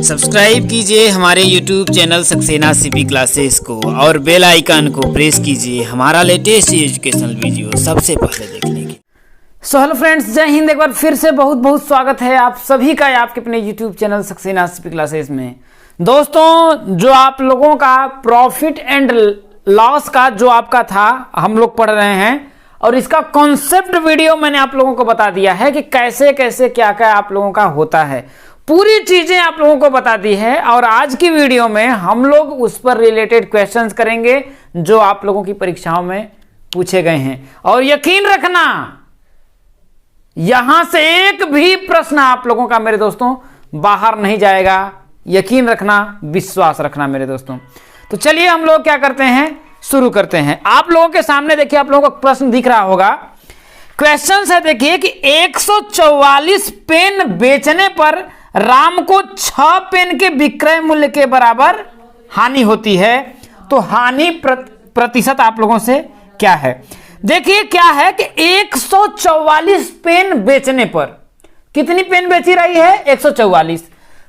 Subscribe कीजिए हमारे YouTube channel Saxena CP classes को और बेल आइकन को प्रेस कीजिए हमारा लेटेस्ट एजुकेशनल वीडियो सबसे पहले देखने के। सो हेलो फ्रेंड्स, जय हिंद। एक बार फिर से बहुत बहुत स्वागत है आप सभी का आपके अपने YouTube channel Saxena CP classes में। दोस्तों, जो आप लोगों का प्रॉफिट एंड लॉस का जो आपका था हम लोग पढ़ रहे हैं और इसका कॉन्सेप्ट वीडियो मैंने आप लोगों को बता दिया है कि कैसे कैसे क्या क्या आप लोगों का होता है। पूरी चीजें आप लोगों को बता दी है और आज की वीडियो में हम लोग उस पर रिलेटेड क्वेश्चंस करेंगे जो आप लोगों की परीक्षाओं में पूछे गए हैं। और यकीन रखना, यहां से एक भी प्रश्न आप लोगों का मेरे दोस्तों बाहर नहीं जाएगा। यकीन रखना, विश्वास रखना मेरे दोस्तों। तो चलिए हम लोग क्या करते हैं, शुरू करते हैं। आप लोगों के सामने देखिए, आप लोगों को प्रश्न दिख रहा होगा। क्वेश्चन है देखिए कि 144 पेन बेचने पर राम को 6 पेन के विक्रय मूल्य के बराबर हानि होती है, तो हानि प्रतिशत आप लोगों से क्या है। देखिए क्या है कि 144 पेन बेचने पर कितनी पेन बेची रही है, 144।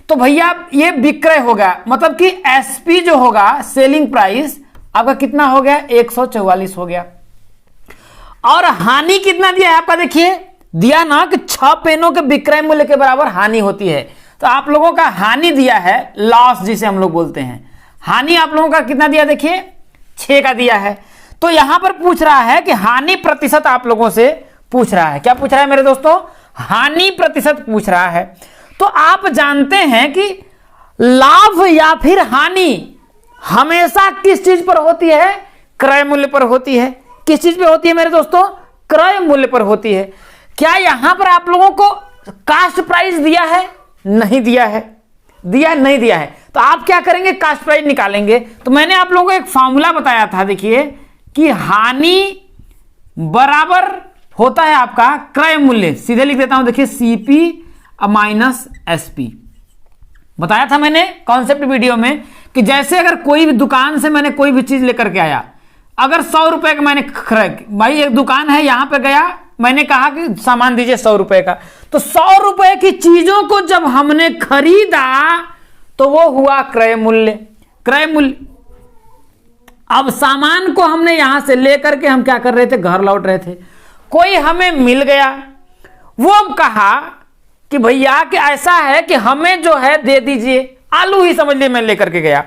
तो भैया ये विक्रय होगा, मतलब कि एसपी जो होगा सेलिंग प्राइस आपका कितना हो गया, 144 हो गया। और हानि कितना दिया है आपका, देखिए दिया ना कि 6 पेनों के विक्रय मूल्य के बराबर हानि होती है। तो आप लोगों का हानि दिया है, लॉस जिसे हम लोग बोलते हैं। हानि आप लोगों का कितना दिया, देखिए 6 का दिया है। तो यहां पर पूछ रहा है कि हानि प्रतिशत आप लोगों से पूछ रहा है। क्या पूछ रहा है मेरे दोस्तों, हानि प्रतिशत पूछ रहा है। तो आप जानते हैं कि लाभ या फिर हानि हमेशा किस चीज पर होती है, क्रय मूल्य पर होती है। किस चीज पे होती है मेरे दोस्तों, क्रय मूल्य पर होती है। क्या यहां पर आप लोगों को कास्ट प्राइस दिया है, नहीं दिया है, दिया नहीं दिया है। तो आप क्या करेंगे, कास्ट प्राइस निकालेंगे। तो मैंने आप लोगों को एक फॉर्मूला बताया था, देखिए कि हानि बराबर होता है आपका क्रय मूल्य। सीधे लिख देता हूं, देखिए सीपी माइनस एसपी। बताया था मैंने कॉन्सेप्ट वीडियो में कि जैसे अगर कोई भी दुकान से मैंने कोई भी चीज लेकर के आया, अगर 100 रुपए का मैंने भाई एक दुकान है, यहां पे गया, मैंने कहा कि सामान दीजिए 100 रुपए का। तो 100 रुपए की चीजों को जब हमने खरीदा तो वो हुआ क्रय मूल्य। क्रय मूल्य। अब सामान को हमने यहां से लेकर के हम क्या कर रहे थे, घर लौट रहे थे। कोई हमें मिल गया, वो कहा कि भैया कि ऐसा है कि हमें जो है दे दीजिए, आलू ही समझ लिए मैं लेकर के गया।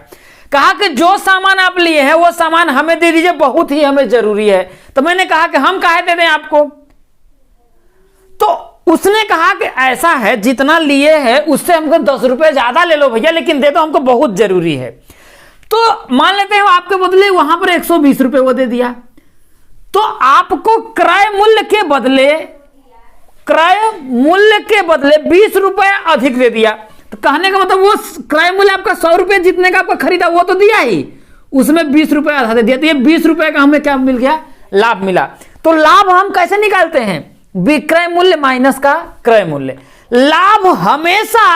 कहा कि जो सामान आप लिए हैं वो सामान हमें दे दीजिए, बहुत ही हमें जरूरी है। तो मैंने कहा कि हम काहे दे दें आपको। तो उसने कहा कि ऐसा है, जितना लिए हैं उससे हमको 10 रुपए ज्यादा ले लो भैया, लेकिन दे दो, हमको बहुत जरूरी है। तो मान लेते हैं आपके बदले वहां पर 120 रुपए वो दे दिया। तो आपको क्रय मूल्य के बदले 20 रुपए अधिक दे दिया। तो कहने का मतलब वो क्रय मूल्य आपका 100 रुपए जितने का आपका खरीदा वो तो दिया ही, उसमें 20 रुपए आधा दे दिया। तो ये 20 रुपए का हमें क्या मिल गया, लाभ मिला। तो लाभ हम कैसे निकालते हैं, विक्रय मूल्य माइनस का क्रय मूल्य। लाभ हमेशा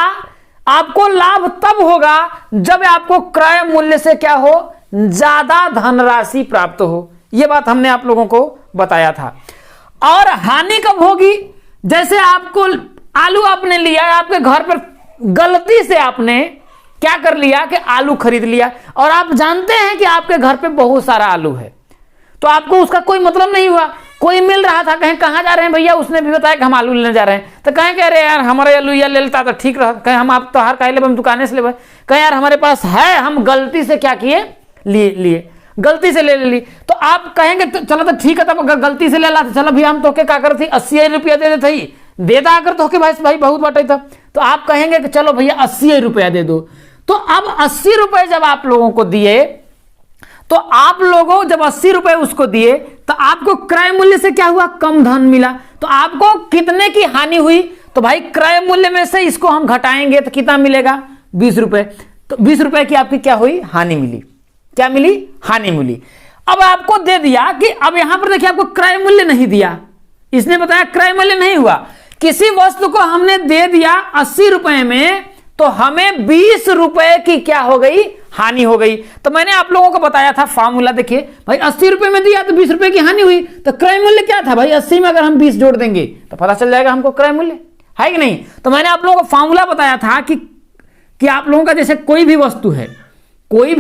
आपको लाभ तब होगा जब आपको क्रय मूल्य से क्या हो, ज्यादा धनराशि प्राप्त हो। यह बात हमने आप लोगों को बताया था। और हानि कब होगी, जैसे आपको आलू आपने लिया, आपके घर पर गलती से आपने क्या कर लिया कि आलू खरीद लिया और आप जानते हैं कि आपके घर पे बहुत सारा आलू है, तो आपको उसका कोई मतलब नहीं हुआ। कोई मिल रहा था, कहें कहां जा रहे हैं भैया, उसने भी बताया कि हम आलू लेने जा रहे हैं। तो कहें कह रहे यार हमारे आलू या ले लेता तो ठीक रहा, कहें हम आप तो हर कहे ले, हम दुकाने से ले, कहें यार हमारे पास है, हम गलती से क्या किए, लिए गलती से ले ली। तो आप कहेंगे तो चलो तो ठीक है, तब अगर गलती से ले ला तो चलो भैया हम तो क्या कर थी, 80 रुपया दे देते ही, देता अगर तो भाई बहुत बाटे था। तो आप कहेंगे कि चलो भैया 80 रुपया दे दो। तो अब 80 रुपए जब आप लोगों को दिए, तो आप लोगों जब 80 रुपए उसको दिए तो आपको क्रय मूल्य से क्या हुआ, कम धन मिला। तो आपको कितने की हानि हुई, तो भाई क्रय मूल्य में से इसको हम घटाएंगे तो कितना मिलेगा, 20 रुपए। तो 20 रुपए की आपकी क्या हुई, हानि मिली। क्या मिली, हानि मिली। अब आपको दे दिया कि अब यहां पर देखिए आपको क्रय मूल्य नहीं दिया, इसने बताया क्रय मूल्य नहीं हुआ। किसी वस्तु को हमने दे दिया 80 रुपए में, तो हमें 20 रुपए की क्या हो गई, हानि हो गई। तो मैंने आप लोगों को बताया था फॉर्मूला, देखिए भाई 80 रुपए में दिया तो 20 रुपए की हानि हुई, तो क्रय मूल्य क्या था भाई, 80 में अगर हम 20 जोड़ देंगे तो पता चल जाएगा हमको क्रय मूल्य, है कि नहीं। तो मैंने आप लोगों को फॉर्मूला बताया था कि कि आप लोगों का जैसे कोई भी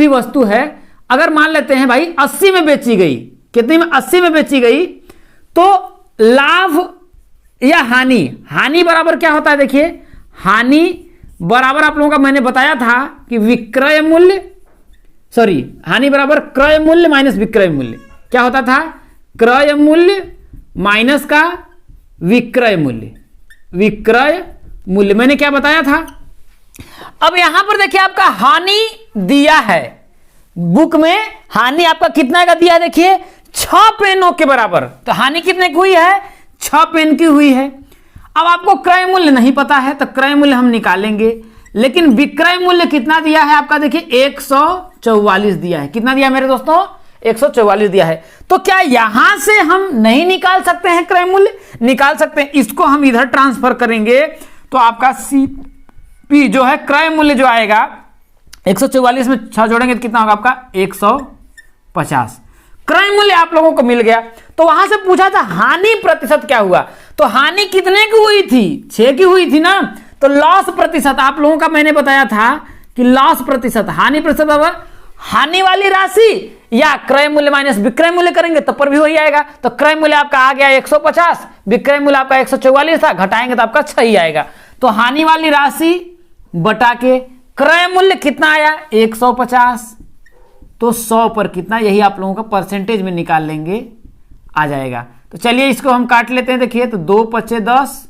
वस्तु है, अगर मान लेते हैं भाई 80 में बेची गई, कितनी में, 80 में बेची गई, तो लाभ या हानि बराबर क्या होता है, देखिए हानि बराबर आप लोगों का मैंने बताया था कि विक्रय मूल्य, सॉरी हानि बराबर क्रय मूल्य माइनस विक्रय मूल्य। क्या होता था, क्रय मूल्य माइनस का विक्रय मूल्य मैंने क्या बताया था। अब यहां पर देखिए आपका हानि दिया है, बुक में हानि आपका कितना का दिया है, देखिए 6 पेनों के बराबर। तो हानि कितने की हुई है, 6 पेन की हुई है। अब आपको क्रय मूल्य नहीं पता है तो क्रय मूल्य हम निकालेंगे, लेकिन विक्रय मूल्य कितना दिया है आपका, देखिए 144 दिया है। कितना दिया मेरे दोस्तों, 144 दिया है। तो क्या यहां से हम नहीं निकाल सकते हैं क्रय मूल्य, निकाल सकते हैं। इसको हम इधर ट्रांसफर करेंगे तो आपका सीपी जो है क्रय मूल्य जो आएगा 144 में 6 जोड़ेंगे तो कितना होगा आपका 150। क्रय मूल्य आप लोगों को मिल गया। तो वहां से पूछा था हानि प्रतिशत क्या हुआ, तो हानि कितने की हुई थी, 6 की हुई थी ना। तो लॉस प्रतिशत आप लोगों का मैंने बताया था कि लॉस प्रतिशत, हानि प्रतिशत बराबर हानि वाली राशि या क्रय मूल्य माइनस विक्रय मूल्य करेंगे तब पर भी वही आएगा। तो क्रय मूल्य आपका आ गया 150, विक्रय मूल्य आपका 144 था, घटाएंगे तो आपका 6 ही आएगा। तो हानि वाली राशि बटा के क्रय मूल्य कितना आया 150, तो 100 पर कितना, यही आप लोगों का परसेंटेज में निकाल लेंगे, आ जाएगा। तो चलिए इसको हम काट लेते हैं। देखिए तो 2 पचे 10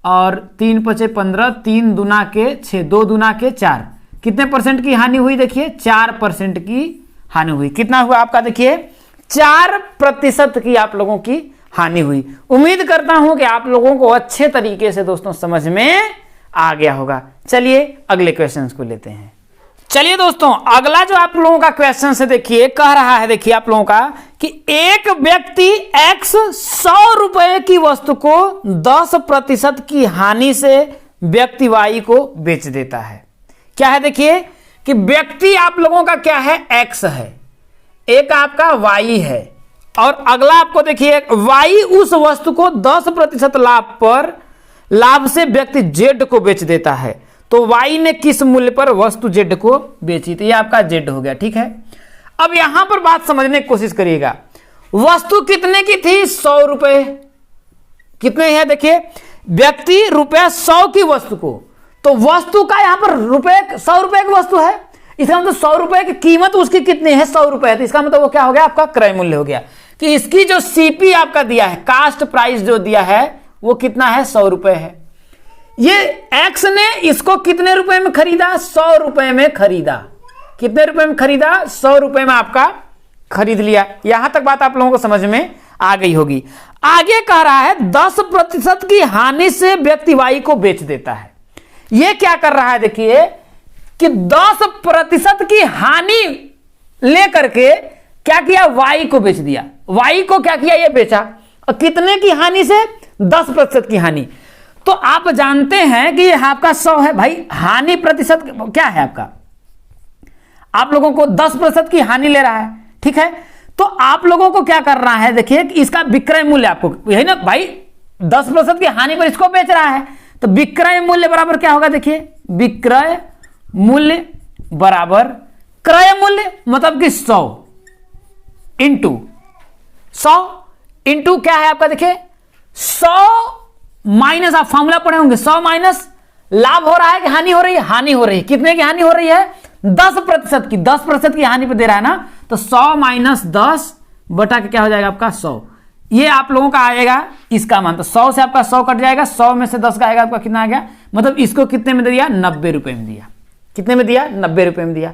और 3 पचे 15, 3 दूना के 6, 2 दूना के 4, कितने परसेंट की हानि हुई, देखिए 4% की हानि हुई। कितना हुआ आपका, देखिए 4% की आप लोगों की हानि हुई। उम्मीद करता हूं कि आप लोगों को अच्छे तरीके से दोस्तों समझ में आ गया होगा। चलिए अगले क्वेश्चन को लेते हैं। चलिए दोस्तों अगला जो आप लोगों का क्वेश्चन से देखिए कह रहा है, देखिए आप लोगों का कि एक व्यक्ति x 100 रुपए की वस्तु को 10% की हानि से व्यक्ति y को बेच देता है। क्या है, देखिए कि व्यक्ति आप लोगों का क्या है, x है, एक आपका y है, और अगला आपको देखिए y उस वस्तु को 10% लाभ पर लाभ से व्यक्ति z को बेच देता है। तो y ने किस मूल्य पर वस्तु z को बेची, तो ये आपका z हो गया। ठीक है, अब यहां पर बात समझने की कोशिश करिएगा। वस्तु कितने की थी, 100 रुपए। कितने है, देखिए व्यक्ति रुपया 100 की वस्तु को, तो वस्तु का यहां पर रुपए 100 रुपए की वस्तु है, इसका मतलब 100 रुपए की कीमत उसकी कितनी है, 100 रुपए। तो इसका मतलब वो क्या हो गया, आपका क्रय मूल्य हो गया। कि इसकी जो सीपी आपका दिया है, कास्ट प्राइस जो दिया है वो कितना है, 100 रुपए है। ये एक्स ने इसको कितने रुपए में खरीदा, 100 रुपए में खरीदा। कितने रुपए में खरीदा, 100 रुपए में आपका खरीद लिया। यहां तक बात आप लोगों को समझ में आ गई होगी। आगे कह रहा है 10% की हानि से व्यक्ति वाई को बेच देता है। यह क्या कर रहा है, देखिए कि 10% की हानि लेकर के क्या किया, वाई को बेच दिया। वाई को क्या किया, ये बेचा। और कितने की हानि से, 10% की हानि। तो आप जानते हैं कि ये आपका 100 है भाई, हानि प्रतिशत क्या है आपका, आप लोगों को 10% की हानि ले रहा है। ठीक है, तो आप लोगों को क्या कर रहा है, देखिए कि इसका विक्रय मूल्य आपको यही ना भाई, 10% की हानि पर इसको बेच रहा है। तो विक्रय मूल्य बराबर क्या होगा, देखिए विक्रय मूल्य बराबर क्रय मूल्य, मतलब कि 100 इंटू 100 इंटू क्या है आपका, देखिए 100 माइनस, आप फॉर्मूला पढ़े होंगे, 100 माइनस लाभ हो रहा है कि हानि हो रही है, हानि हो रही है। कितने की हानि हो रही है, 10% की, 10% की हानि पे दे रहा है ना। तो 100 माइनस 10 बटा के क्या हो जाएगा आपका 100। ये आप लोगों का आएगा इसका मान। तो 100 से आपका 100 कट जाएगा, 100 में से 10 का आएगा आपका कितना आ गया, मतलब इसको कितने में दे दिया, 90 रुपए में दिया। कितने में दिया, 90 रुपए में दिया।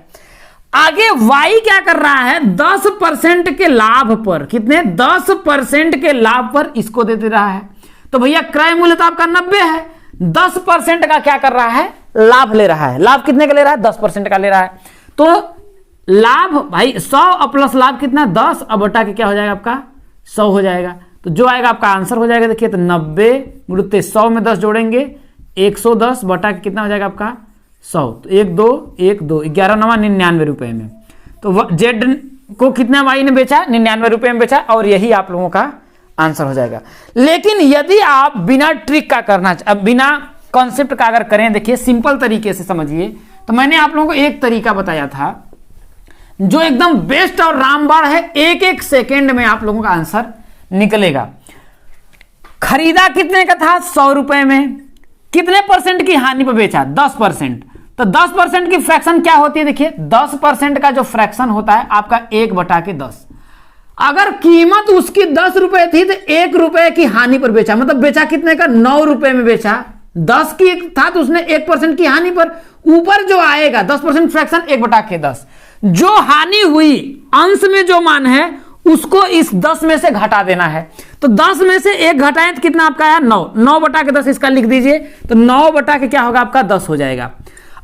आगे वाई क्या कर रहा है, 10% के लाभ पर, कितने, 10% के लाभ पर इसको दे रहा है। तो भैया क्रय मूल्य तो आपका 90 है, 10% का क्या कर रहा है, लाभ ले रहा है। लाभ कितने का ले रहा है, 10% का ले रहा है। तो लाभ भाई 100 प्लस लाभ कितना, 10, अब बटा के क्या हो जाएगा आपका 100 हो जाएगा। तो जो आएगा आपका आंसर हो जाएगा, देखिए तो 90 गुणित 100 में 10 जोड़ेंगे 110 बटा के कितना हो जाएगा आपका 100। तो 1 2 1 2 11 9 99 रुपए में। तो जेड को कितना वाई ने बेचा, 99 रुपए में बेचा, और यही आप लोगों का आंसर हो जाएगा। लेकिन यदि आप बिना ट्रिक का करना, अब बिना कॉन्सेप्ट का अगर करें, देखिए सिंपल तरीके से समझिए, तो मैंने आप लोगों को एक तरीका बताया था जो एकदम बेस्ट और रामबाण है, एक एक सेकेंड में आप लोगों का आंसर निकलेगा। खरीदा कितने का था? 100 रुपए में। कितने परसेंट की हानि पर बेचा? 10%। तो 10% की फ्रैक्शन क्या होती है? देखिए 10% का जो फ्रैक्शन होता है आपका 1/10। अगर कीमत उसकी 10 रुपए थी तो 1 रुपए की हानि पर बेचा, मतलब बेचा कितने का? 9 रुपए में बेचा। 10 की था तो उसने 1% की हानि पर, ऊपर जो आएगा 10% फ्रैक्शन 1/10, जो हानि हुई अंश में जो मान है उसको इस 10 में से घटा देना है। तो 10 में से 1 घटाएं तो कितना आपका आया? 9। 9/10 इसका लिख दीजिए, तो 9 क्या होगा आपका? 10 हो जाएगा।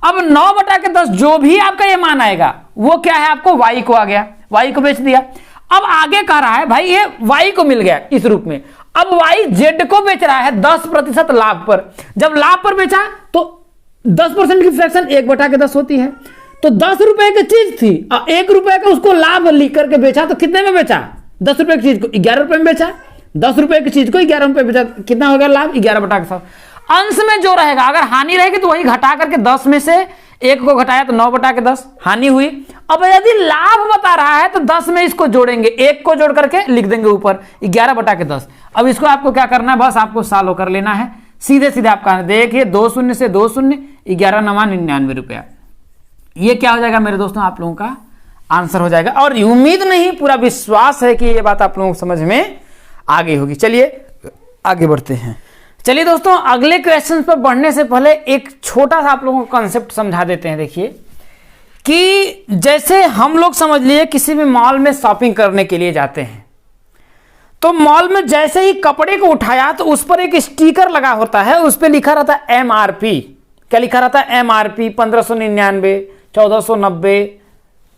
अब 9/10 जो भी आपका ये मान आएगा वो क्या है? आपको y को आ गया, y को बेच दिया। अब आगे कह रहा है भाई ये y को मिल गया इस रूप में, अब y z को बेच रहा है 10% लाभ पर। जब लाभ पर बेचा तो 10% की फ्रैक्शन 1/10 होती है। तो 10 रुपए की चीज थी, 1 रुपए का उसको लाभ लिख करके बेचा, तो कितने में बेचा? 10 रुपए की चीज को 11 रुपए में बेचा। 10 रुपए की चीज को 11 रुपए बेचा, कितना हो गया लाभ? 11/100। अंश में जो रहेगा, अगर हानि रहेगी तो वही घटा करके 10 में से 1 को घटाया तो 9/10 हानि हुई। अब यदि लाभ बता रहा है तो 10 में इसको जोड़ेंगे, 1 को जोड़ करके लिख देंगे ऊपर 11/10। अब इसको आपको क्या करना है? बस आपको सॉल्व कर लेना है, सीधे सीधे आपका देखिए 2 शून्य से 2 शून्य, 11 9 99 रुपया। ये क्या हो जाएगा मेरे दोस्तों? आप लोगों का आंसर हो जाएगा। और उम्मीद नहीं, पूरा विश्वास है कि ये बात आप लोगों को समझ में आ गई होगी। चलिए आगे बढ़ते हैं। चलिए दोस्तों, अगले क्वेश्चन पर बढ़ने से पहले एक छोटा सा आप लोगों को कॉन्सेप्ट समझा देते हैं। देखिए कि जैसे हम लोग समझ लिए किसी भी मॉल में शॉपिंग करने के लिए जाते हैं, तो मॉल में जैसे ही कपड़े को उठाया तो उस पर एक स्टिकर लगा होता है, उस पर लिखा रहता है MRP। क्या लिखा रहता है? MRP 1599, 1490,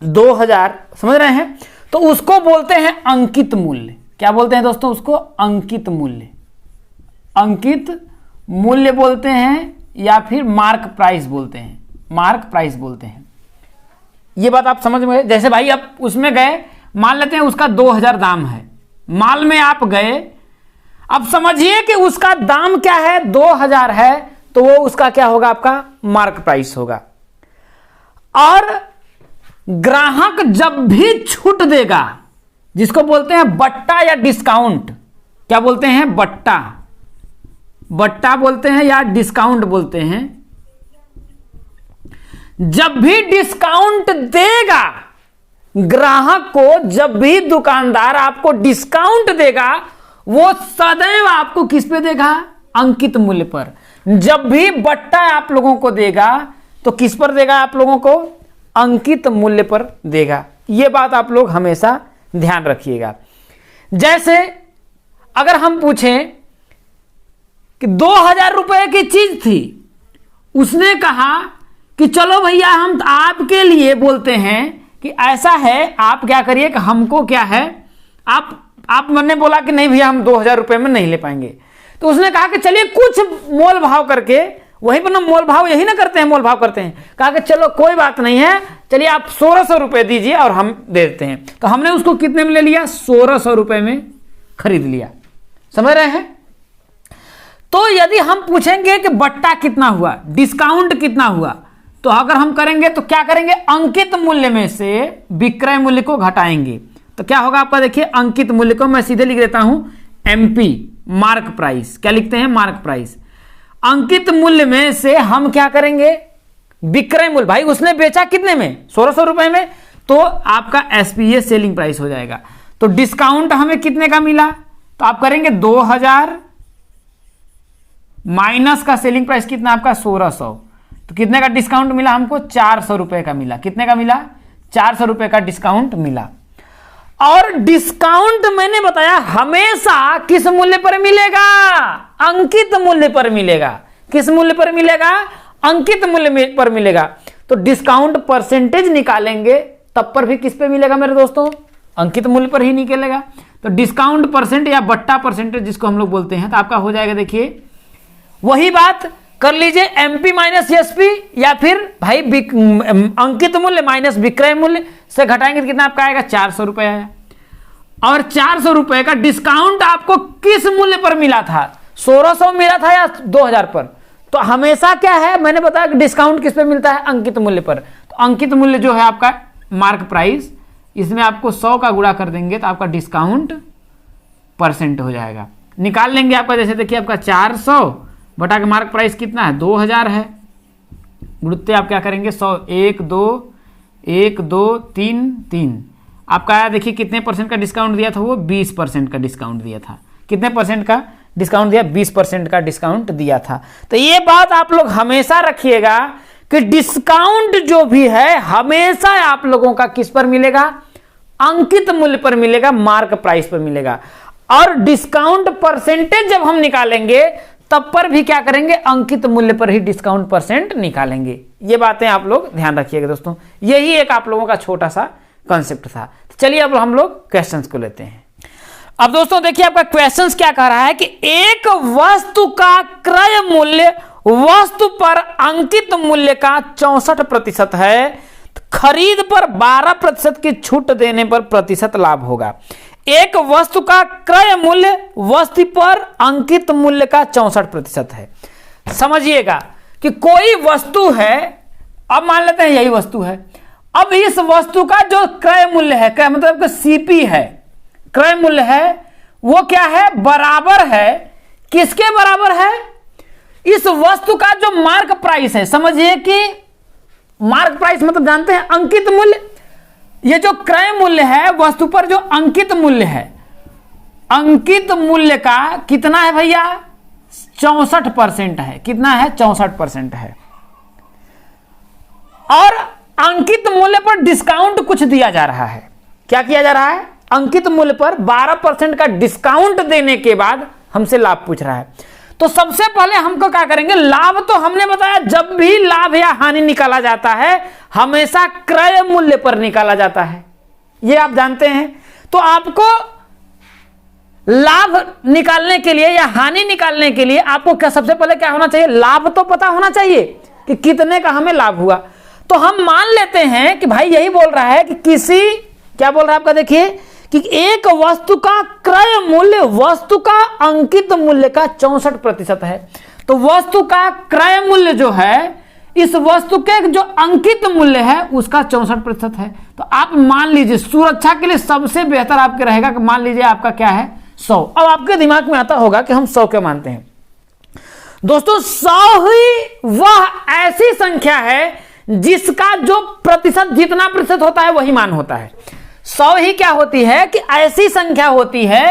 2000, समझ रहे हैं? तो उसको बोलते हैं अंकित मूल्य। क्या बोलते हैं दोस्तों? उसको अंकित मूल्य, अंकित मूल्य बोलते हैं, या फिर मार्क प्राइस बोलते हैं, मार्क प्राइस बोलते हैं। ये बात आप समझ में? जैसे भाई आप उसमें गए, मान लेते हैं उसका 2000 दाम है, माल में आप गए, अब समझिए कि उसका दाम क्या है? 2000 है, तो वो उसका क्या होगा? आपका मार्क प्राइस होगा। और ग्राहक जब भी छूट देगा, जिसको बोलते हैं बट्टा या डिस्काउंट, क्या बोलते हैं? बट्टा, बट्टा बोलते हैं या डिस्काउंट बोलते हैं। जब भी डिस्काउंट देगा ग्राहक को, जब भी दुकानदार आपको डिस्काउंट देगा, वो सदैव आपको किस पे देगा? अंकित मूल्य पर। जब भी बट्टा आप लोगों को देगा तो किस पर देगा? आप लोगों को अंकित मूल्य पर देगा। यह बात आप लोग हमेशा ध्यान रखिएगा। जैसे अगर हम पूछें कि 2000 रुपए की चीज थी, उसने कहा कि चलो भैया हम आपके लिए बोलते हैं कि ऐसा है, आप क्या करिए कि हमको क्या है, आप मैंने बोला कि नहीं भैया हम 2000 रुपए में नहीं ले पाएंगे, तो उसने कहा कि चलिए कुछ मोल भाव करके, वहीं पर ना मोल भाव यही ना करते हैं, मोल भाव करते हैं, कहा कि चलो कोई बात नहीं है, चलिए आप 1600 रुपए दीजिए और हम दे देते हैं। तो हमने उसको कितने में ले लिया? 1600 रुपए में खरीद लिया। समझ रहे हैं? तो यदि हम पूछेंगे कि बट्टा कितना हुआ, डिस्काउंट कितना हुआ, तो अगर हम करेंगे तो क्या करेंगे? अंकित मूल्य में से विक्रय मूल्य को घटाएंगे। तो क्या होगा आपका? देखिए अंकित मूल्य को मैं सीधे लिख देता हूं MP, मार्क प्राइस। क्या लिखते हैं? Mark price. अंकित मूल्य में से हम क्या करेंगे? विक्रय मूल्य, भाई उसने बेचा कितने में? 1600 रुपए में, तो आपका SPA सेलिंग प्राइस हो जाएगा। तो डिस्काउंट हमें कितने का मिला? तो आप करेंगे 2000 माइनस का सेलिंग प्राइस कितना आपका? 1600। तो कितने का डिस्काउंट मिला हमको? 400 रुपए का मिला। कितने का मिला? 400 रुपए का डिस्काउंट मिला। और डिस्काउंट मैंने बताया हमेशा किस मूल्य पर मिलेगा? अंकित मूल्य पर मिलेगा। किस मूल्य पर मिलेगा? अंकित मूल्य पर मिलेगा। तो डिस्काउंट परसेंटेज निकालेंगे तब पर भी किस पे मिलेगा मेरे दोस्तों? अंकित मूल्य पर ही निकलेगा। तो डिस्काउंट परसेंट या बट्टा परसेंटेज जिसको हम लोग बोलते हैं, तो आपका हो जाएगा, देखिए वही बात कर लीजिए, MP माइनस SP, या फिर भाई अंकित मूल्य माइनस विक्रय मूल्य से घटाएंगे तो कितना आपका आएगा? 400 रुपए आया। और 400 रुपए का डिस्काउंट आपको किस मूल्य पर मिला था? 1600 मिला था या 2000 पर? तो हमेशा क्या है, मैंने बताया कि डिस्काउंट किस पे मिलता है, अंकित मूल्य पर। तो अंकित मूल्य जो है आपका मार्क प्राइस, इसमें आपको 100 का गुणा कर देंगे तो आपका डिस्काउंट परसेंट हो जाएगा। निकाल लेंगे आपका, जैसे देखिए आपका 400 बटा के मार्क प्राइस कितना है, 2000 है। गुणित आप क्या करेंगे, 100, 1 2 3 आपका आया। देखिए कितने परसेंट का डिस्काउंट दिया था, वो 20% का डिस्काउंट दिया था। कितने परसेंट का डिस्काउंट दिया, 20% का डिस्काउंट दिया था। तो ये बात आप लोग हमेशा रखिएगा कि डिस्काउंट जो भी है हमेशा आप लोगों का किस पर मिलेगा, अंकित मूल्य पर मिलेगा, मार्क प्राइस पर मिलेगा। और डिस्काउंट परसेंटेज जब हम निकालेंगे तब पर भी क्या करेंगे, अंकित मूल्य पर ही डिस्काउंट परसेंट निकालेंगे। ये बातें आप लोग ध्यान रखिएगा दोस्तों। यही एक आप लोगों का छोटा सा कॉन्सेप्ट था। तो चलिए अब हम लोग क्वेश्चंस को लेते हैं। अब दोस्तों देखिए आपका क्वेश्चंस क्या कह रहा है कि एक वस्तु का क्रय मूल्य वस्तु पर अंकित मूल्य का 64% है, खरीद पर 12% की छूट देने पर प्रतिशत लाभ होगा। एक वस्तु का क्रय मूल्य वस्तु पर अंकित मूल्य का 64% है। समझिएगा कि कोई वस्तु है, अब मान लेते हैं यही वस्तु है। अब इस वस्तु का जो क्रय मूल्य है, क्रय मतलब कि सीपी है, क्रय मूल्य है, वो क्या है, बराबर है, किसके बराबर है, इस वस्तु का जो मार्क प्राइस है। समझिए कि मार्क प्राइस मतलब जानते हैं अंकित मूल्य। ये जो क्रय मूल्य है वस्तु पर जो अंकित मूल्य है, अंकित मूल्य का कितना है भैया, 64% है। कितना है, 64% है। और अंकित मूल्य पर डिस्काउंट कुछ दिया जा रहा है। क्या किया जा रहा है, अंकित मूल्य पर 12% का डिस्काउंट देने के बाद हमसे लाभ पूछ रहा है। तो सबसे पहले हमको क्या करेंगे, लाभ तो हमने बताया जब भी लाभ या हानि निकाला जाता है हमेशा क्रय मूल्य पर निकाला जाता है, ये आप जानते हैं। तो आपको लाभ निकालने के लिए या हानि निकालने के लिए आपको क्या सबसे पहले क्या होना चाहिए, लाभ तो पता होना चाहिए कि कितने का हमें लाभ हुआ। तो हम मान लेते हैं कि भाई यही बोल रहा है कि किसी, क्या बोल रहा है आपका, देखिए कि एक वस्तु का क्रय मूल्य वस्तु का अंकित मूल्य का 64% है। तो वस्तु का क्रय मूल्य जो है इस वस्तु के जो अंकित मूल्य है उसका 64% है। तो आप मान लीजिए, सुरक्षा के लिए सबसे बेहतर आपके रहेगा कि मान लीजिए आपका क्या है, 100। अब आपके दिमाग में आता होगा कि हम 100 क्यों मानते हैं। दोस्तों 100 ही वह ऐसी संख्या है जिसका जो प्रतिशत, जितना प्रतिशत होता है वही मान होता है। 100 ही क्या होती है कि ऐसी संख्या होती है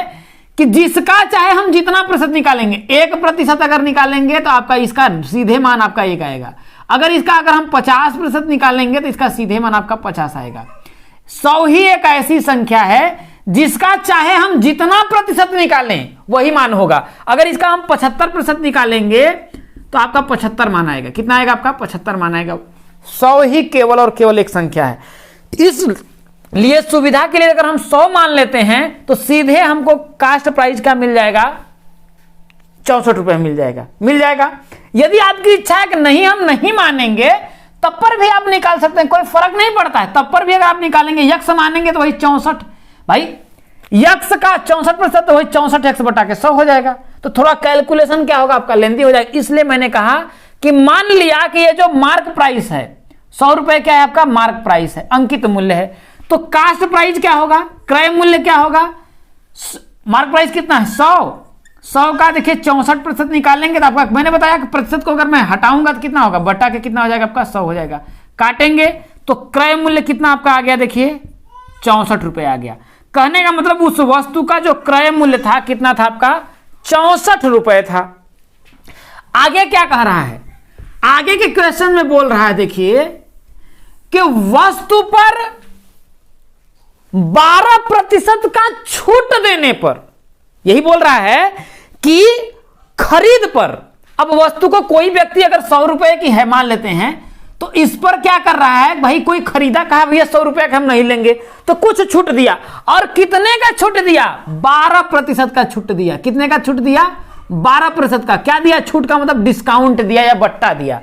कि जिसका चाहे हम जितना प्रतिशत निकालेंगे, 1% अगर निकालेंगे तो आपका इसका सीधे मान आपका 1 आएगा। अगर इसका अगर हम 50% निकालेंगे तो इसका सीधे मान आपका 50 आएगा। 100 ही एक ऐसी संख्या है जिसका चाहे हम जितना प्रतिशत निकालें वही मान होगा। अगर इसका हम 75% निकालेंगे तो आपका 75 मान आएगा। कितना आएगा आपका, 75 मान आएगा। 100 ही केवल और केवल एक संख्या है। इसलिए सुविधा के लिए अगर हम 100 मान लेते हैं तो सीधे हमको कास्ट प्राइस का मिल जाएगा, 64 रुपए मिल जाएगा। यदि आपकी इच्छा है कि नहीं हम नहीं मानेंगे तब पर भी आप निकाल सकते हैं, कोई फर्क नहीं पड़ता है। तब पर भी अगर आप निकालेंगे, यक्स मानेंगे तो वही 64, भाई यक्स का 64% तो वही 64x बटा के 100 हो जाएगा। तो थोड़ा कैलकुलेशन क्या होगा आपका, लेंदी हो जाएगा। इसलिए मैंने कहा कि मान लिया कि ये जो मार्क प्राइस है 100 रुपए क्या है आपका, मार्क प्राइस है, अंकित मूल्य है। तो कास्ट प्राइस क्या होगा, क्रय मूल्य क्या होगा, मार्क प्राइस कितना है 100 का देखिए 64% निकालेंगे तो आपका, मैंने बताया कि प्रतिशत को अगर मैं हटाऊंगा तो कितना होगा, बटा के कितना हो जाएगा आपका 100 हो जाएगा। काटेंगे तो क्रय मूल्य कितना आपका आ गया, देखिए 64 रुपए आ गया। कहने का मतलब उस वस्तु का जो क्रय मूल्य था कितना था आपका, 64 रुपए था। आगे क्या कह रहा है, आगे के क्वेश्चन में बोल रहा है देखिए कि वस्तु पर 12% का छूट देने पर, यही बोल रहा है कि खरीद पर, अब वस्तु को कोई व्यक्ति अगर 100 रुपए की है मान लेते हैं तो इस पर क्या कर रहा है, भाई कोई खरीदा, कहा भैया 100 रुपए का हम नहीं लेंगे, तो कुछ छूट दिया। और कितने का छूट दिया, 12% का छूट दिया। कितने का छूट दिया, 12% का। क्या दिया, छूट का मतलब डिस्काउंट दिया या बट्टा दिया।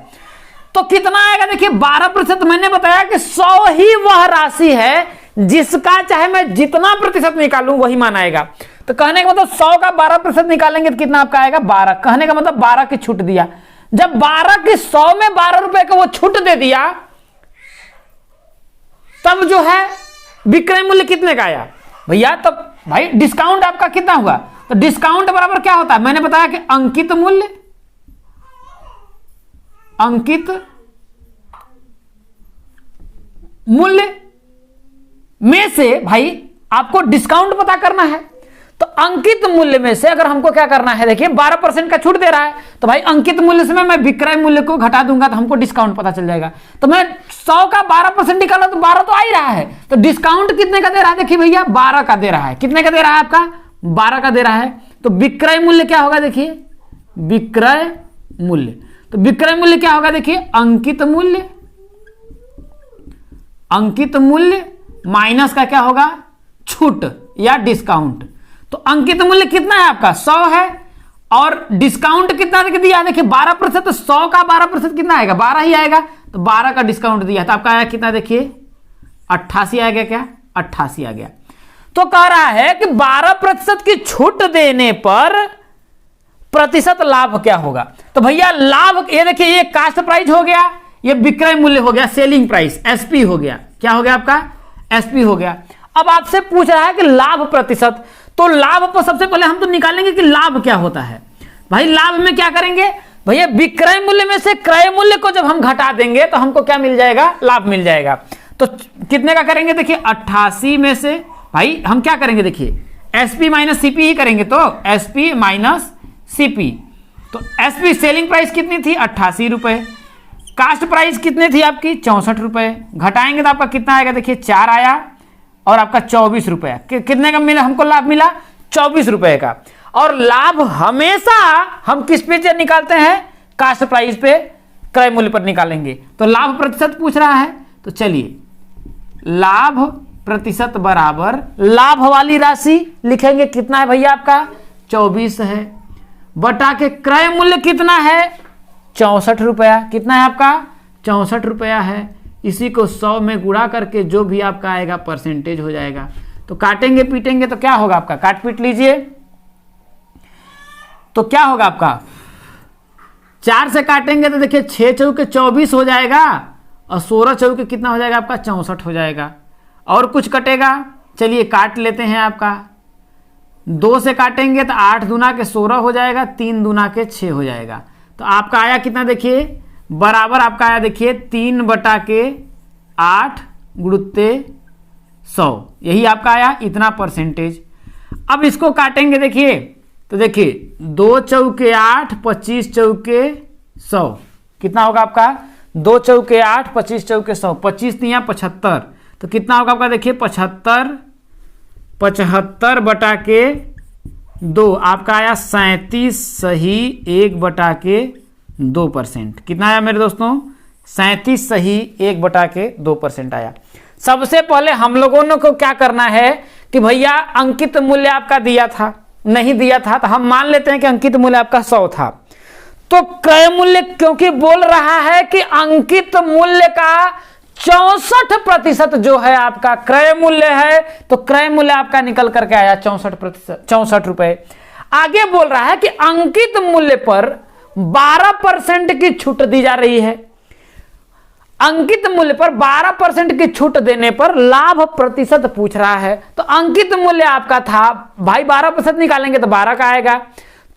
तो कितना आएगा देखिए 12%, मैंने बताया कि 100 ही वह राशि है जिसका चाहे मैं जितना प्रतिशत निकालूं वही मान आएगा। तो कहने का मतलब 100 का 12% निकालेंगे तो कितना आपका आएगा, 12। कहने का मतलब 12 की छूट दिया। जब 12 की 100 में 12 रुपए का वो छूट दे दिया, तब जो है विक्रय मूल्य कितने का आया भैया? तब भाई डिस्काउंट आपका कितना हुआ? तो डिस्काउंट बराबर क्या होता है? मैंने बताया कि अंकित मूल्य, अंकित मूल्य में से भाई आपको डिस्काउंट पता करना है। तो अंकित मूल्य में से अगर हमको क्या करना है, देखिए 12% का छूट दे रहा है, तो भाई अंकित मूल्य से मैं विक्रय मूल्य को घटा दूंगा तो हमको डिस्काउंट पता चल जाएगा। तो मैं 100 का 12% निकाला तो 12 तो आ ही रहा है। तो डिस्काउंट कितने का दे रहा है? देखिए भैया 12 का दे रहा है। कितने का दे रहा है आपका? 12 का दे रहा है। तो विक्रय मूल्य क्या होगा? देखिए विक्रय मूल्य, तो विक्रय मूल्य क्या होगा? देखिए अंकित मूल्य, अंकित मूल्य माइनस का क्या होगा? छूट या डिस्काउंट। तो अंकित मूल्य कितना है आपका? 100 है, और डिस्काउंट कितना दिया? देखिए 12%, तो 100 का 12% कितना आएगा? 12 ही आएगा। तो 12 का डिस्काउंट दिया तो आपका आया कितना? देखिए 88 आ गया। क्या? 88 आ गया। तो कह रहा है कि 12% की छूट देने पर प्रतिशत लाभ क्या होगा? तो भैया लाभ, ये देखिए ये कास्ट प्राइस हो गया, ये विक्रय मूल्य हो गया, सेलिंग प्राइस एसपी हो गया। क्या हो गया आपका? एसपी हो गया। अब आपसे पूछ रहा है कि लाभ प्रतिशत, तो लाभ पर सबसे पहले हम तो निकालेंगे कि लाभ क्या होता है। भाई लाभ में क्या करेंगे भैया? विक्रय मूल्य में से क्रय मूल्य को जब हम घटा देंगे तो हमको क्या मिल जाएगा? लाभ मिल जाएगा। तो कितने का करेंगे? देखिए 88 में से भाई हम क्या करेंगे? देखिए एसपी माइनस सीपी ही करेंगे, तो एसपी माइनस सीपी। तो एसपी सेलिंग प्राइस कितनी थी? 88 रुपए। कास्ट प्राइस कितनी थी आपकी? 64 रुपए। घटाएंगे तो आपका कितना आएगा? देखिए 4 आया, और आपका 24 रुपया। कितने का मिला हमको? लाभ मिला 24 रुपए का। और लाभ हमेशा हम किस पे निकालते हैं? कास्ट प्राइस पे, क्रय मूल्य पर निकालेंगे। तो लाभ प्रतिशत पूछ रहा है, तो चलिए लाभ प्रतिशत बराबर लाभ वाली राशि लिखेंगे। कितना है भैया आपका? 24 है, बटा के क्रय मूल्य कितना है? 64 रुपया। कितना है आपका? 64 रुपया है। इसी को 100 में गुणा करके जो भी आपका आएगा परसेंटेज हो जाएगा। तो काटेंगे पीटेंगे तो क्या होगा आपका? काट पीट लीजिए, तो क्या होगा आपका? 4 से काटेंगे तो देखिए 6 चौके 24 हो जाएगा, और 16 चौके कितना हो जाएगा आपका? 64 हो जाएगा। और कुछ कटेगा? चलिए काट लेते हैं आपका। 2 से काटेंगे तो 8 दूना के 16 हो जाएगा, 3 दूना के 6 हो जाएगा। तो आपका आया कितना? देखिए बराबर आपका आया, देखिए 3 बटा के 8 गुणुत्ते 100, यही आपका आया इतना परसेंटेज। अब इसको काटेंगे देखिए, तो देखिए 2 चौके 8, 25 चौके 100, कितना होगा आपका? 2 चौके 8, 25 चौके 100, 25 तिया 75, तो कितना होगा आपका? देखिए 75 बटा के 2 आपका आया 37 सही 1 बटा के 2%। कितना आया मेरे दोस्तों? 37 सही 1 बटा के 2% आया। सबसे पहले हम लोगों ने को क्या करना है कि भैया अंकित मूल्य आपका दिया था, नहीं दिया था, तो हम मान लेते हैं कि अंकित मूल्य आपका 100 था। तो क्रय मूल्य क्योंकि बोल रहा है कि अंकित मूल्य का 64% जो है आपका क्रय मूल्य है, तो क्रय मूल्य आपका निकल करके आया 64%, 64 रुपए। आगे बोल रहा है कि अंकित मूल्य पर 12% की छूट दी जा रही है। अंकित मूल्य पर 12% की छूट देने पर लाभ प्रतिशत पूछ रहा है। तो अंकित मूल्य आपका था भाई 12% निकालेंगे तो 12 का आएगा।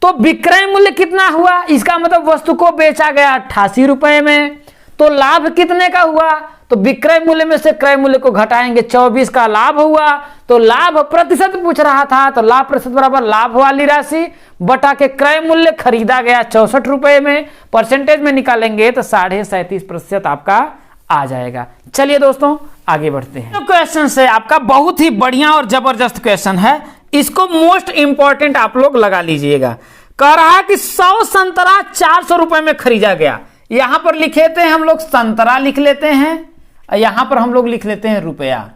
तो विक्रय मूल्य कितना हुआ? इसका मतलब वस्तु को बेचा गया 88 रुपए में, तो लाभ कितने का हुआ? तो विक्रय मूल्य में से क्रय मूल्य को घटाएंगे, 24 का लाभ हुआ। तो लाभ प्रतिशत पूछ रहा था, तो लाभ प्रतिशत बराबर लाभ वाली राशि बटा के क्रय मूल्य खरीदा गया 64 रुपए में, परसेंटेज में निकालेंगे तो 37.5% आपका आ जाएगा। चलिए दोस्तों आगे बढ़ते हैं। क्वेश्चन है आपका बहुत ही बढ़िया और जबरदस्त क्वेश्चन है, इसको मोस्ट इंपॉर्टेंट आप लोग लगा लीजिएगा। कह रहा है कि 100 संतरा 400 रुपए में खरीदा गया। यहां पर लिखे थे हम लोग संतरा लिख लेते हैं, यहां पर हम लोग लिख लेते हैं रुपया।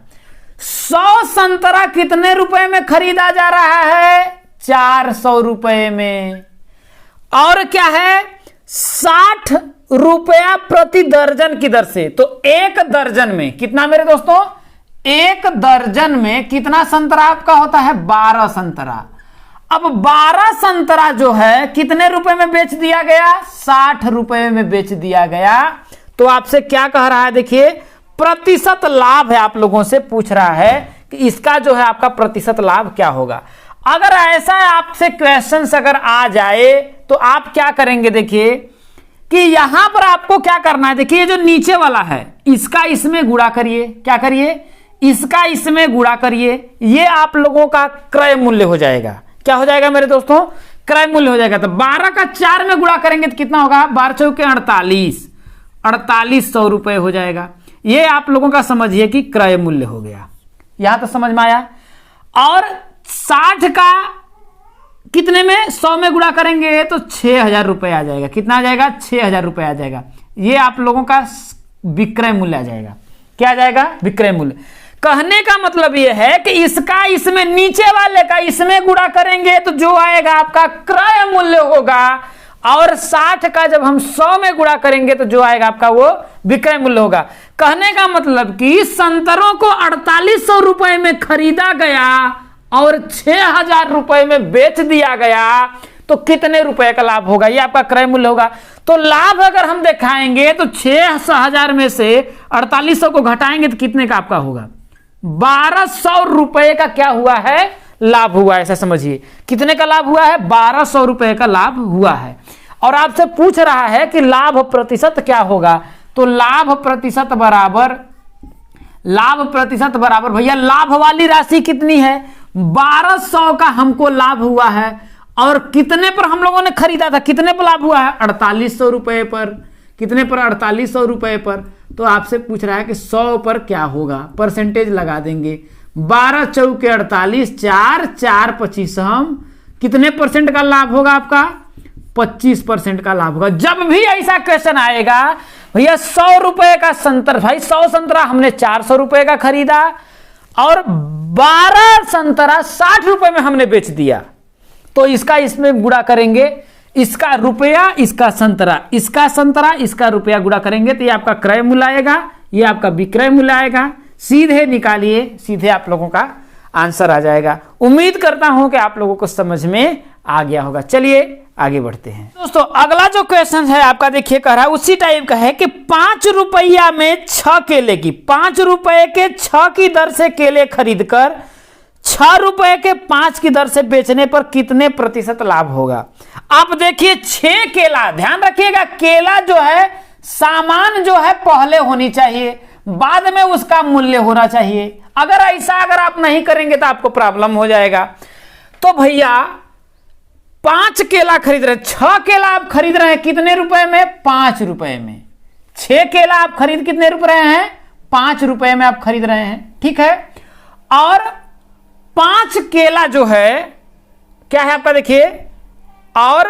100 संतरा कितने रुपए में खरीदा जा रहा है? 400 रुपए में। और क्या है? 60 रुपया प्रति दर्जन की दर से। तो एक दर्जन में कितना मेरे दोस्तों? एक दर्जन में कितना संतरा आपका होता है? 12 संतरा। अब 12 संतरा जो है कितने रुपए में बेच दिया गया? 60 रुपए में बेच दिया गया। तो आपसे क्या कह रहा है? देखिए प्रतिशत लाभ है, आप लोगों से पूछ रहा है कि इसका जो है आपका प्रतिशत लाभ क्या होगा। अगर ऐसा आपसे क्वेश्चन अगर आ जाए तो आप क्या करेंगे? देखिए कि यहां पर आपको क्या करना है, देखिए जो नीचे वाला है इसका इसमें गुणा करिए। क्या करिए? इसका इसमें गुणा करिए। ये आप लोगों का क्रय मूल्य हो जाएगा। क्या हो जाएगा मेरे दोस्तों? क्रय मूल्य हो जाएगा। तो 12 का 4 में गुणा करेंगे तो कितना होगा? 12 चौके 48, 4800 रुपए हो जाएगा। ये आप लोगों का समझिए कि क्रय मूल्य हो गया। यहां तो समझ में आया। और 60 का कितने में? 100 में गुणा करेंगे तो 6000 रुपए आ जाएगा। कितना आ जाएगा? 6000 रुपए आ जाएगा। ये आप लोगों का विक्रय मूल्य आ जाएगा। क्या आ जाएगा? विक्रय मूल्य। कहने का मतलब यह है कि इसका इसमें, नीचे वाले का इसमें गुणा करेंगे तो जो आएगा आपका क्रय मूल्य होगा, और 60 का जब हम 100 में गुणा करेंगे तो जो आएगा आपका वो विक्रय मूल्य होगा। कहने का मतलब कि संतरों को 4800 रुपए में खरीदा गया और 6000 रुपए में बेच दिया गया, तो कितने रुपए का लाभ होगा? ये आपका क्रय मूल्य होगा। तो लाभ अगर हम दिखाएंगे तो 6000 में से 4800 को घटाएंगे तो कितने का आपका होगा? 1200 रुपए का क्या हुआ है? लाभ हुआ। ऐसा समझिए कितने का लाभ हुआ है? 1200 रुपए का लाभ हुआ है। और आपसे पूछ रहा है कि लाभ प्रतिशत क्या होगा? तो लाभ प्रतिशत बराबर भैया लाभ वाली राशि कितनी है? 1200 का हमको लाभ हुआ है, और कितने पर हम लोगों ने खरीदा था? कितने पर लाभ हुआ है? 4800 रुपए पर। कितने पर? 4800 रुपए पर। तो आपसे पूछ रहा है कि 100 पर क्या होगा? परसेंटेज लगा देंगे। 12 चौके 48, 4 4 25, हम कितने परसेंट का लाभ होगा आपका? 25% का लाभ होगा। जब भी ऐसा क्वेश्चन आएगा भैया 100 रुपए का संतरा, भाई 100 संतरा हमने 400 रुपए का खरीदा और 12 संतरा 60 रुपए में हमने बेच दिया, तो इसका इसमें गुणा करेंगे। इसका रुपया, इसका संतरा, इसका संतरा, इसका रुपया गुणा करेंगे तो ये आपका क्रय मूल्य आएगा, ये आपका विक्रय मूल्य आएगा। सीधे निकालिए, सीधे आप लोगों का आंसर आ जाएगा। उम्मीद करता हूं कि आप लोगों को समझ में आ गया होगा। चलिए आगे बढ़ते हैं दोस्तों। अगला जो क्वेश्चन है आपका, देखिए कह रहा है उसी टाइप का है कि 5 रुपया में 6 केले की, 5 रुपए के 6 की दर से केले खरीदकर 6 रुपए के 5 की दर से बेचने पर कितने प्रतिशत लाभ होगा? आप देखिए 6 केला, ध्यान रखिएगा केला जो है सामान जो है पहले होनी चाहिए, बाद में उसका मूल्य होना चाहिए। अगर ऐसा अगर आप नहीं करेंगे तो आपको प्रॉब्लम हो जाएगा। तो भैया 5 केला खरीद रहे, 6 केला आप खरीद रहे हैं कितने रुपए में? 5 रुपए में। 6 केला आप खरीद कितने रुपए हैं? 5 रुपए में आप खरीद रहे हैं, ठीक है। और 5 केला जो है क्या है आपका, देखिए, और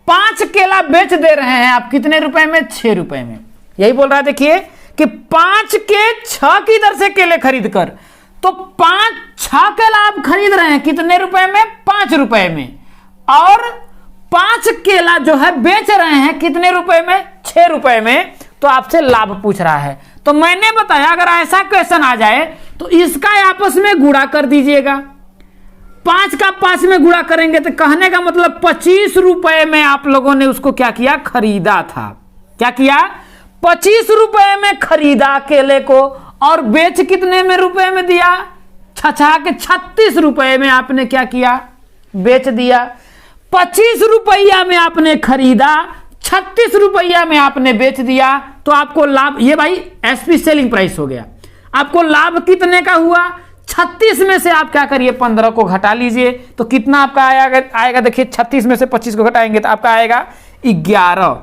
5 केला बेच दे रहे हैं आप कितने रुपए में? 6 रुपए में। यही बोल रहा है देखिए कि 5 के 6 की दर से केले खरीद कर, तो 6 केला आप खरीद रहे हैं कितने रुपए में? 5 रुपए में। और 5 केला जो है बेच रहे हैं कितने रुपए में? 6 रुपए में। तो आपसे लाभ पूछ रहा है। तो मैंने बताया अगर ऐसा क्वेश्चन आ जाए तो इसका आपस में गुणा कर दीजिएगा। 5 का 5 में गुणा करेंगे तो कहने का मतलब 25 रुपए में आप लोगों ने उसको क्या किया? खरीदा था। क्या किया? 25 रुपए में खरीदा केले को, और बेच कितने में रुपए में दिया? छछा के 36 रुपए में आपने क्या किया? बेच दिया। 25 रुपया में आपने खरीदा, 36 रुपया में आपने बेच दिया, तो आपको लाभ, ये भाई एसपी सेलिंग प्राइस हो गया। आपको लाभ कितने का हुआ? 36 में से आप क्या करिए? 15 को घटा लीजिए, तो कितना आपका आएगा? देखिए 36 में से 25 को घटाएंगे तो आपका आएगा 11।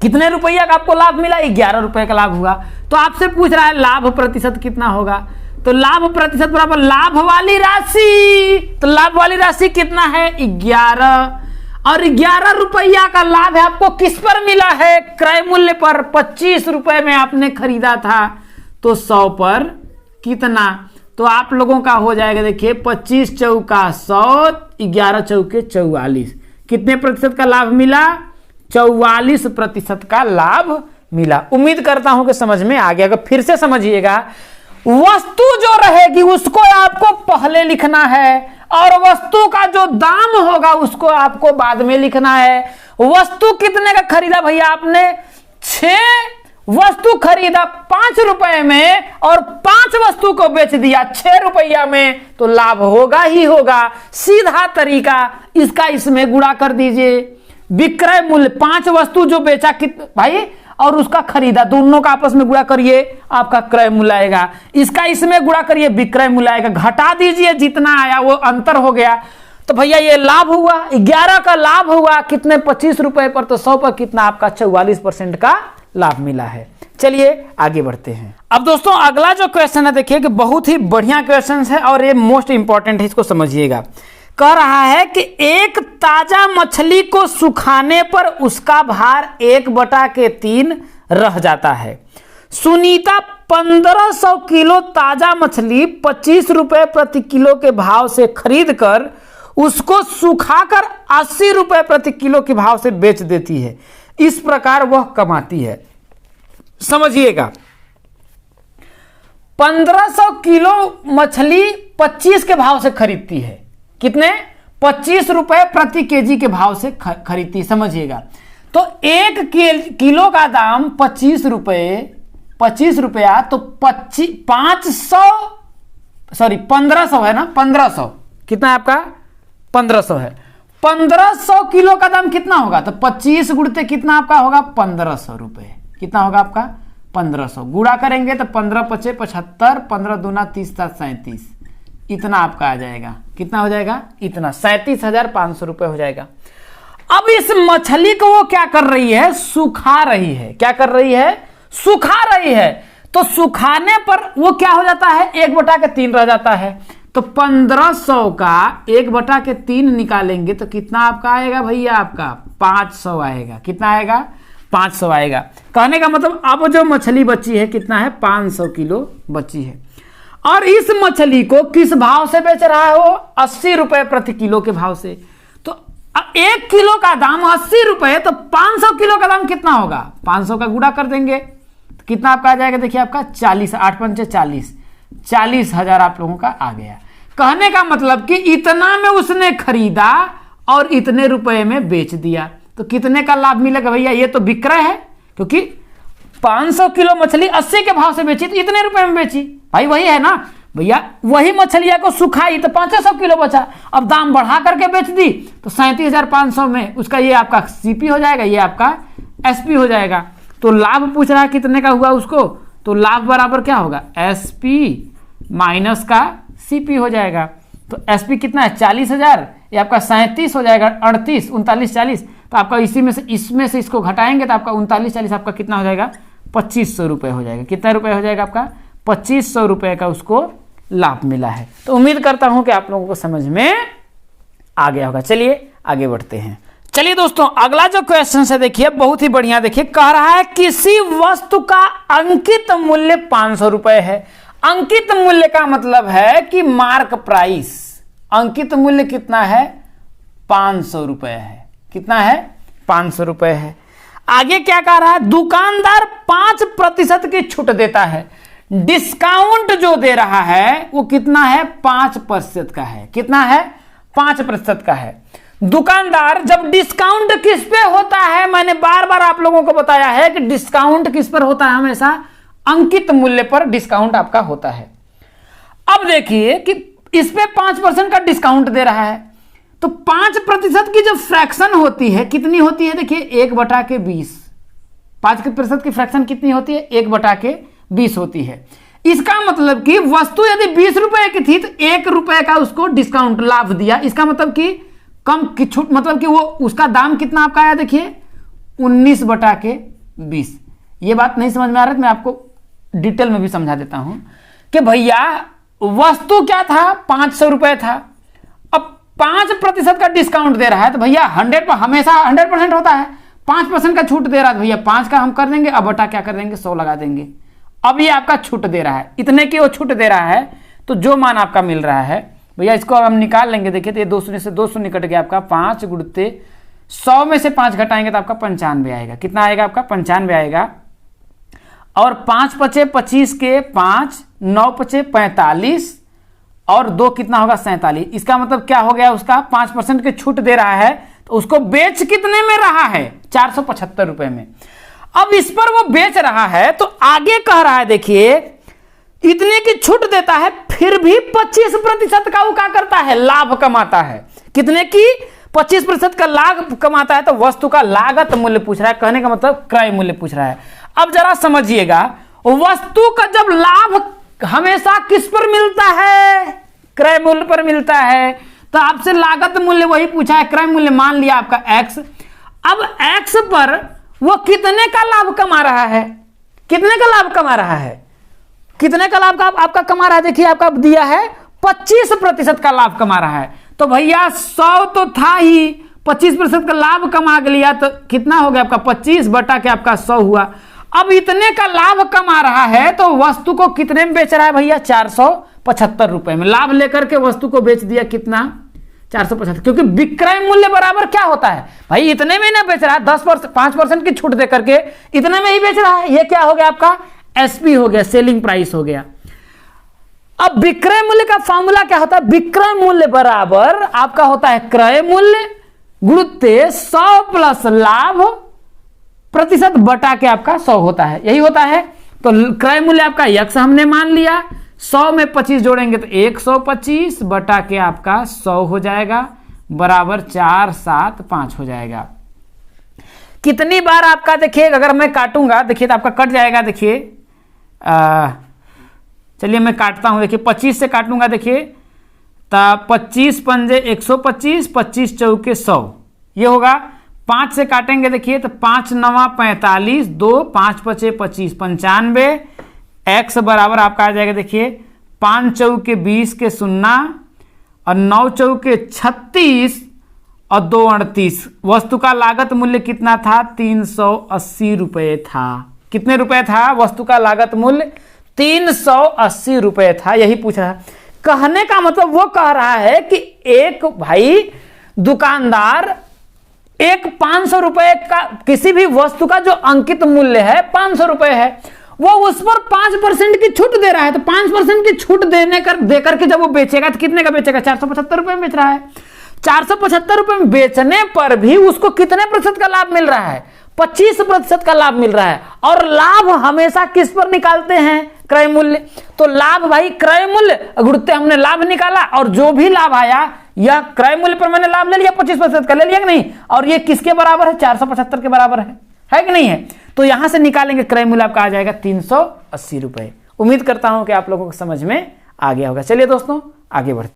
कितने रुपया का आपको लाभ मिला? 11 रुपए का लाभ हुआ। तो आपसे पूछ रहा है लाभ प्रतिशत कितना होगा? तो लाभ प्रतिशत बराबर लाभ वाली राशि। तो लाभ वाली राशि कितना है? 11। और 11 रुपया का लाभ है आपको किस पर मिला है? क्रय मूल्य पर। 25 रुपए में आपने खरीदा था, तो 100 पर कितना? तो आप लोगों का हो जाएगा, देखिए 25 चौका 100, 11 चौके 44। कितने प्रतिशत का लाभ मिला? 44% का लाभ मिला। उम्मीद करता हूं कि समझ में आ गया। अगर फिर से समझिएगा, वस्तु जो रहेगी उसको आपको पहले लिखना है और वस्तु का जो दाम होगा उसको आपको बाद में लिखना है। वस्तु कितने का खरीदा भैया आपने? 6 वस्तु खरीदा 5 रुपए में और 5 वस्तु को बेच दिया 6 रुपया में, तो लाभ होगा ही होगा। सीधा तरीका इसका इसमें गुणा कर दीजिए। विक्रय मूल्य 5 वस्तु जो बेचा भाई और उसका खरीदा, दोनों का आपस में गुणा करिए, आपका क्रय मूल्य आएगा। इसका इसमें गुणा करिए, विक्रय मूल्य आएगा। घटा दीजिए, जितना आया वो अंतर हो गया। तो भैया ये लाभ हुआ, 11 का लाभ हुआ कितने? 25 रुपए पर, तो 100 पर कितना आपका 44% का लाभ मिला है। चलिए आगे बढ़ते हैं। अब दोस्तों अगला जो क्वेश्चन है देखिए कि बहुत ही बढ़िया क्वेश्चन है और ये मोस्ट इंपॉर्टेंट है, इसको समझिएगा। कह रहा है कि एक ताजा मछली को सुखाने पर उसका भार 1/3 रह जाता है। सुनीता 1500 किलो ताजा मछली 25 रुपए प्रति किलो के भाव से खरीद कर उसको सुखाकर 80 रुपए प्रति किलो के भाव से बेच देती है। इस प्रकार वह कमाती है। समझिएगा, 1500 किलो मछली 25 के भाव से खरीदती है। कितने? 25 रुपए प्रति केजी के भाव से खरीदती है। समझिएगा, तो 1 किलो का दाम 25 रुपया, तो 1500 है ना, 1500 कितना है आपका? 1500 है। 1500 किलो का दाम कितना होगा? तो 25 गुणते कितना आपका होगा? 1500 रुपए। कितना होगा आपका? 1500। गुणा करेंगे तो 15 पचे 75, 15 दूना 30 37, इतना आपका आ जाएगा। कितना हो जाएगा? इतना 37,500 रुपए हो जाएगा। अब इस मछली को वो क्या कर रही है? सुखा रही है। क्या कर रही है? सुखा रही है। तो सुखाने पर वो क्या हो जाता है? 1/3 रह जाता है। तो 1500 का 1/3 निकालेंगे तो कितना आपका आएगा भैया? आपका 500 आएगा। कितना आएगा? 500 आएगा। कहने का मतलब अब जो मछली बची है कितना है? 500 किलो बची है। और इस मछली को किस भाव से बेच रहा है वो? 80 रुपए प्रति किलो के भाव से। तो 1 किलो का दाम 80 रुपए, तो 500 किलो का दाम कितना होगा? 500 का गुणा कर देंगे तो कितना आपका आ जाएगा? देखिए आपका 40, 8 पंचे 40, 40,000 आप लोगों का आ गया। कहने का मतलब कि इतना में उसने खरीदा और इतने रुपए में बेच दिया, तो कितने का लाभ मिलेगा भैया? ये तो विक्रय है, क्योंकि 500 किलो मछली 80 के भाव से बेची तो इतने रुपए में बेची। भाई वही है ना भैया, वही मछलिया को सुखाई तो 500 किलो बचा। अब दाम बढ़ा करके बेच दी तो 37,500 में उसका ये आपका सीपी हो जाएगा, ये आपका एसपी हो जाएगा। तो लाभ पूछ रहा है कितने का हुआ उसको, तो लाभ बराबर क्या होगा? एसपी माइनस का सीपी हो जाएगा। तो एसपी कितना है? 40,000, ये आपका 37 हो जाएगा। 38, 39, 40, तो आपका इसमें से इसको घटाएंगे तो आपका 39, 40 आपका कितना हो जाएगा? 2500 रुपये हो जाएगा। कितना रुपये हो जाएगा आपका? 2500 रुपये का उसको लाभ मिला है। तो उम्मीद करता हूं कि आप लोगों को समझ में आ गया होगा। चलिए आगे बढ़ते हैं। चलिए दोस्तों अगला जो क्वेश्चन है देखिए, बहुत ही बढ़िया। देखिए कह रहा है किसी वस्तु का अंकित मूल्य 500 रुपये है। अंकित मूल्य का मतलब है कि मार्क प्राइस। अंकित मूल्य कितना है? 500 रुपये है। कितना है? 500 रुपये है। आगे क्या कह रहा है? दुकानदार 5% की छूट देता है। डिस्काउंट जो दे रहा है वो कितना है? 5% का है। कितना है? 5% का है। दुकानदार जब डिस्काउंट किस पे होता है, मैंने बार बार आप लोगों को बताया है कि डिस्काउंट किस पर होता है? हमेशा अंकित मूल्य पर डिस्काउंट आपका होता है। अब देखिए कि इस पे 5% का डिस्काउंट दे रहा है, तो 5% की जो फ्रैक्शन होती है कितनी होती है? देखिए 1/20। 5% की फ्रैक्शन कितनी होती है? 1/20 होती है। इसका मतलब कि वस्तु यदि 20 रुपए की थी तो 1 रुपए का उसको डिस्काउंट लाभ दिया। इसका मतलब कि कम की छूट, मतलब कि वो उसका दाम कितना आपका आया? देखिए 19/20। ये बात नहीं समझ में आ रहा है, मैं आपको डिटेल में भी समझा देता हूं कि भैया वस्तु क्या था? 500 रुपए था। अब 5% का डिस्काउंट दे रहा है तो भैया 100 पर हमेशा 100% होता है। 5% का छूट दे रहा है भैया 5 का हम कर देंगे, अब बटा क्या कर देंगे? 100 लगा देंगे। अब ये आपका छूट दे रहा है, इतने की वो छूट दे रहा है, तो जो मान आपका मिल रहा है भैया इसको हम निकाल लेंगे। देखिए तो ये 200 से 200 निकट गया आपका। 5 गुणते 100 में से 5 घटाएंगे तो आपका 95 आएगा। कितना आएगा आपका? 95 आएगा। और 5 पचे 25 के 5, 9 पचे 45 और 2 कितना होगा 47। इसका मतलब क्या हो गया, उसका 5% की छूट दे रहा है तो उसको बेच कितने में रहा है, 475 रुपए में। अब इस पर वो बेच रहा है तो आगे कह रहा है, देखिए इतने की छूट देता है फिर भी 25% का वो क्या करता है, लाभ कमाता है। कितने की, 25% का लाभ कमाता है। तो वस्तु का लागत मूल्य पूछ रहा है, कहने का मतलब क्रय मूल्य पूछ रहा है। अब जरा समझिएगा, वस्तु का जब लाभ हमेशा किस पर मिलता है, क्रय मूल्य पर मिलता है। तो आपसे लागत मूल्य वही पूछा है, क्रय मूल्य मान लिया आपका x। अब x पर वो कितने का लाभ कमा रहा है, कितने का लाभ कमा रहा है, कितने का लाभ का आपका कमा रहा है, देखिए आपका दिया है 25% का लाभ कमा रहा है। तो भैया 100 तो था ही, 25% का लाभ कमा लिया तो कितना हो गया आपका 25 बटा के आपका 100 हुआ। अब इतने का लाभ कमा रहा है तो वस्तु को कितने में बेच रहा है भैया, 475 रुपए में। लाभ लेकर के वस्तु को बेच दिया कितना, 475, क्योंकि विक्रय मूल्य बराबर क्या होता है भाई, इतने में ना बेच रहा है, 5% की छूट दे करके इतने में ही बेच रहा है। ये क्या हो गया आपका एसपी हो गया, सेलिंग प्राइस हो गया। अब विक्रय मूल्य का फॉर्मूला क्या होता है, विक्रय मूल्य बराबर आपका होता है क्रय मूल्य गुणित 100 प्लस लाभ प्रतिशत बटा के आपका 100 होता है, यही होता है। तो क्रय मूल्य आपका x हमने मान लिया, 100 में 25 जोड़ेंगे तो 125 बटा के आपका 100 हो जाएगा, बराबर 475 हो जाएगा। कितनी बार आपका देखिए, अगर मैं काटूंगा देखिए तो आपका कट जाएगा। देखिए चलिए मैं काटता हूं, देखिए 25 से काटूंगा, देखिए तो 25 पंजे 125, 25 चौके 100, ये होगा। 5 से काटेंगे देखिए तो 5 9 45, 2 5 5 25, 95। x बराबर आपका आ जाएगा, देखिए 5 चौके 20 के 0 और 9 चौके 36 और 2 38। वस्तु का लागत मूल्य कितना था, 380 रुपए था। कितने रुपए था वस्तु का लागत मूल्य, 380 रुपए था, यही पूछ रहा है। कहने का मतलब वो कह रहा है कि एक भाई दुकानदार एक 500 रुपए का किसी भी वस्तु का जो अंकित मूल्य है 500 रुपए है, वो उस पर 5% की छूट दे रहा है। तो 5% की छूट देकर के जब वो बेचेगा तो कितने का बेचेगा, 475 रुपए में बेच रहा है। 475 रुपए में बेचने पर भी उसको कितने प्रतिशत का लाभ मिल रहा है, 25% का लाभ मिल रहा है। और लाभ हमेशा किस पर निकालते हैं, क्रय मूल्य। तो लाभ भाई क्रय मूल्य गुणित हमने लाभ निकाला, और जो भी लाभ आया यह क्रय मूल्य पर मैंने लाभ ले लिया, 25% का ले लिया कि नहीं, और ये किसके बराबर है, 475 के बराबर है कि नहीं है। तो यहां से निकालेंगे क्रय मूल्य आपका आ जाएगा 380 रुपए। उम्मीद करता हूं कि आप लोगों को समझ में आ गया होगा। चलिए दोस्तों आगे बढ़ते